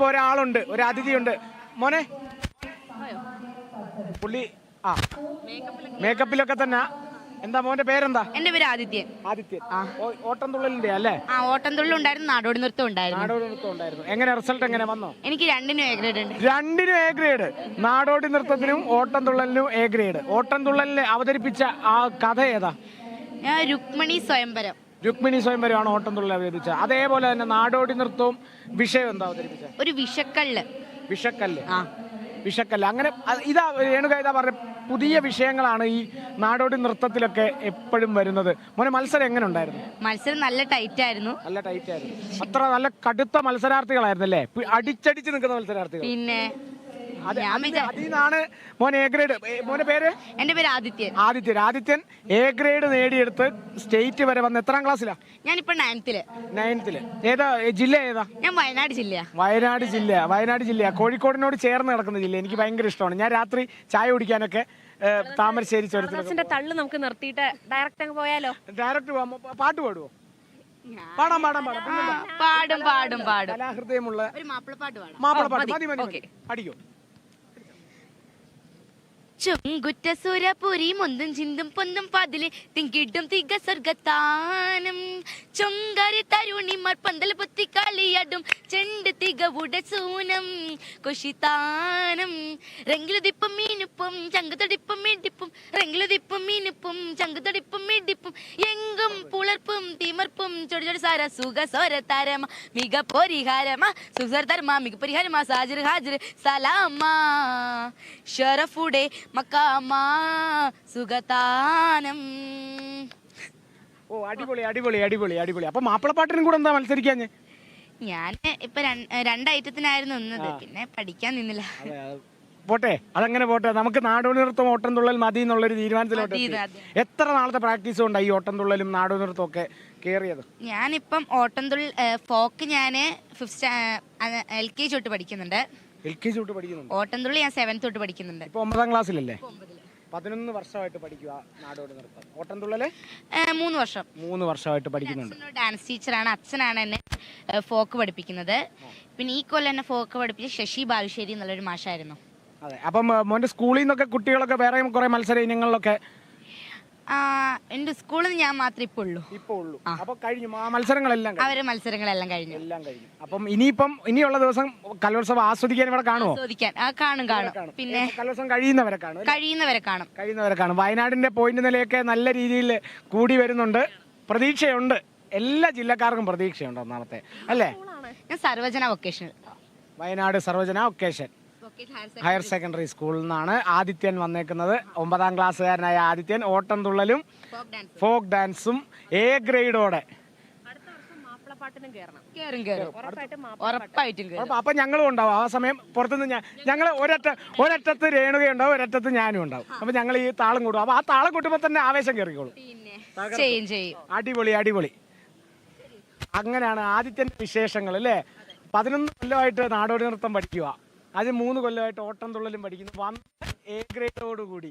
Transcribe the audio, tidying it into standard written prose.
ഒരാളുണ്ട്, ഒരു അതിഥിയുണ്ട്. മോനെ പുള്ളി മേക്കപ്പിലൊക്കെ തന്നെ. എന്താ മോന്റെ പേരെന്താ? എന്റെ പേര് ആദിത്യൻ. ആദിത്യൻ. ഓട്ടംതുള്ളലിന്റെ അല്ലേ? ഓട്ടംതുള്ളൽ ഉണ്ടായിരുന്നു, നാടോടി നൃത്തം ഉണ്ടായിരുന്നു. നാടോടി നൃത്തം ഉണ്ടായിരുന്നു. എങ്ങനെ റിസൾട്ട് എങ്ങനെ വന്നോ? എനിക്ക് രണ്ടിനും എ ഗ്രേഡ് ഉണ്ട്. രണ്ടിനും എ ഗ്രേഡ്. നാടോടി നൃത്തത്തിനും ഓട്ടംതുള്ളലിനും എ ഗ്രേഡ്. ഓട്ടംതുള്ളലിനെ അവതരിപ്പിച്ച ആ കഥ ഏതാ? ഞാൻ രുക്മിണി സ്വയംവരം. രുക്മിണി സ്വയംവരമാണ് ഓട്ടംതുള്ളൽ അവതരിപ്പിച്ചത്. അതേപോലെ തന്നെ നാടോടി നൃത്തവും വിഷയം എന്താ അവതരിപ്പിച്ചത്? ഒരു വിഷക്കല്ല്. വിഷക്കല്ല്. വിഷക്കല്ല്. അങ്ങനെ ഇതാ രേണുക ഇതാ പറഞ്ഞ പുതിയ വിഷയങ്ങളാണ് ഈ നാടോടി നൃത്തത്തിലൊക്കെ എപ്പോഴും വരുന്നത്. മോനെ മത്സരം എങ്ങനെ ഉണ്ടായിരുന്നു? മത്സരം നല്ല ടൈറ്റ് ആയിരുന്നു. നല്ല ടൈറ്റ് ആയിരുന്നു. അത്ര നല്ല കടുത്ത മത്സരാർത്ഥികളായിരുന്നു അല്ലേ? അടിച്ചടിച്ച് നിൽക്കുന്ന മത്സരാർത്ഥികൾ. പിന്നെ അതിനാണ് മോൻ എ ഗ്രേഡ്. മോന്റെ പേര്? എന്റെ പേര് ആദിത്യൻ. ആദിത്യൻ എ ഗ്രേഡ് നേടിയെടുത്ത് സ്റ്റേറ്റ് വരെ വന്ന് എത്രാം ക്ലാസ്സിലാ? ഞാനിപ്പോ 9th. ഏതാ ജില്ല? ഏതാ? ഞാൻ വയനാട് ജില്ല. വയനാട് ജില്ല കോഴിക്കോടിനോട് ചേർന്ന് കിടക്കുന്ന ജില്ല. എനിക്ക് ഭയങ്കര ഇഷ്ടമാണ്. ഞാൻ രാത്രി ചായ കുടിക്കാനൊക്കെ താമരശ്ശേരി ചുരത്തിൽ തള്ളു നമുക്ക് നിർത്തിയിട്ട് ഡയറക്റ്റ് അങ്ങ് പോയാലോ? ഡയറക്റ്റ് പാട്ട് പാടുവോ? പാടും. കലാഹൃദയമുള്ള ഒരു മാപ്പിളപ്പാട്ട് പാടാം. മാപ്പിളപ്പാട്ട് മതി. അടിക്കോ? ചുങ്കുറ്റസുരപുരി മുന്തും ചിന്തും പൊന്തും പതില് തിങ്കിട്ടും തിക സ്വർഗത്താനം ചൊങ്കാരി തരുണിമാർ പന്തൽ പൊത്തി കളിയാടും ചെണ്ട് തികവുടെ സൂനം കൊഷിത്താനം റെങ്കിലുതിപ്പും മീനുപ്പും ചങ്കുതടിപ്പും മിടിപ്പും റെങ്കിലുതിപ്പും മീനുപ്പും ചങ്കുതടിപ്പും മിടിപ്പും എങ്കും പുളർപ്പും തിമർപ്പും ചൊടി സാര സുഖ സ്വരതാരമ മിക പരിഹാരമ സുഖർധർമ്മ മിക പരിഹാരമ സാജിർ ഹാജിർ സലാമ ഷറഫുടെ മക്കാമാ സുഗതാനം. ഓ അടിപൊളി. അപ്പൊ മാപ്പിളപ്പാട്ടിനും കൂടെ എന്താ മത്സരിക്കാഞ്ഞ്? ഞാൻ ഇപ്പൊ 2 ഐറ്റത്തിനായിരുന്നു നിന്നത്, പിന്നെ പഠിക്കാൻ നിന്നില്ല. പോട്ടെ, അതങ്ങനെ പോട്ടെ. നമുക്ക് നാടോടി നൃത്തം ഓട്ടംതുള്ളൽ മതി എന്നുള്ളൊരു തീരുമാനത്തിലോട്ട്. എത്ര നാളത്തെ പ്രാക്ടീസ് കൊണ്ടാണ് ഈ ഓട്ടംതുള്ളലും നാടോടി നൃത്തം ഒക്കെ കേറിയത്? ഞാനിപ്പം ഓട്ടംതുള്ളൽ ഫോക്ക് ഞാൻ LKG തൊട്ട് പഠിക്കുന്നുണ്ട്. LKG തൊട്ട് പഠിക്കുന്നുണ്ട്. ഓട്ടംതുള്ളൽ ഞാൻ 7th തൊട്ട് പഠിക്കുന്നുണ്ട്. ഇപ്പൊ 9ാം ക്ലാസ്സിലല്ലേ? 11 വർഷമായിട്ട് പഠിക്കുക നാടോടി നൃത്തം. ഓട്ടംതുള്ളല് 3 വർഷമായിട്ട് പഠിക്കുന്നുണ്ട്. ഡാൻസ് ടീച്ചറാണ്. അച്ഛനാണ് എന്നെ ഫോക്ക് പഠിപ്പിക്കുന്നത്. പിന്നെ ഈ കൊല്ലം എന്നെ ഫോക്ക് പഠിപ്പിച്ച ശശി ബാലുശ്ശേരി എന്നുള്ളൊരു മാഷായിരുന്നു. അതെ. അപ്പം മോന്റെ സ്കൂളിൽ നിന്നൊക്കെ കുട്ടികളൊക്കെ വേറെ കുറെ മത്സര ഇനങ്ങളിലൊക്കെ? എന്റെ സ്കൂളിൽ നിന്ന് ഞാൻ മാത്രമേ ഇപ്പൊ ഉള്ളൂ. അപ്പൊ കഴിഞ്ഞു മത്സരങ്ങളെല്ലാം? അവരെ മത്സരങ്ങളെല്ലാം കഴിഞ്ഞു. അപ്പം ഇനിയുള്ള ദിവസം കലോത്സവം ആസ്വദിക്കാൻ ഇവിടെ കാണുമോ? കാണും. പിന്നെ കലോത്സവം കഴിയുന്നവരെ കാണും. വയനാടിന്റെ പോയിന്റ് നിലയൊക്കെ നല്ല രീതിയിൽ കൂടി വരുന്നുണ്ട്. പ്രതീക്ഷയുണ്ട്. എല്ലാ ജില്ലക്കാർക്കും പ്രതീക്ഷയുണ്ട്. ഒന്നാമത്തെ അല്ലേ? ഞാൻ സർവജന വൊക്കേഷണൽ, വയനാട് സർവജന വൊക്കേഷൻ ഹയർ സെക്കൻഡറി സ്കൂളിൽ നിന്നാണ് ആദിത്യൻ വന്നേക്കുന്നത്. 9ാം ക്ലാസ്സുകാരനായ ആദിത്യൻ ഓട്ടംതുള്ളലും ഫോക്ക് ഡാൻസും എ ഗ്രേഡോടെ. അപ്പൊ ഞങ്ങളും ഉണ്ടാവും ആ സമയം. പുറത്തുനിന്ന് ഞങ്ങൾ ഒരറ്റത്ത് രേണുകയുണ്ടാവും, ഒരറ്റത്ത് ഞാനും ഉണ്ടാവും. അപ്പൊ ഞങ്ങൾ ഈ താളം കൂടും. അപ്പൊ ആ താളം കൂട്ടുമ്പോ തന്നെ ആവേശം കയറിക്കോളും. അടിപൊളി. അങ്ങനെയാണ് ആദിത്യന്റെ വിശേഷങ്ങൾ അല്ലേ? 11 കൊല്ലമായിട്ട് നാടോടി നൃത്തം പഠിക്കുക. അത് 3 കൊല്ലമായിട്ട് ഓട്ടംതുള്ളലും പഠിക്കുന്നു. വന്ന് എ ഗ്രേഡോടുകൂടി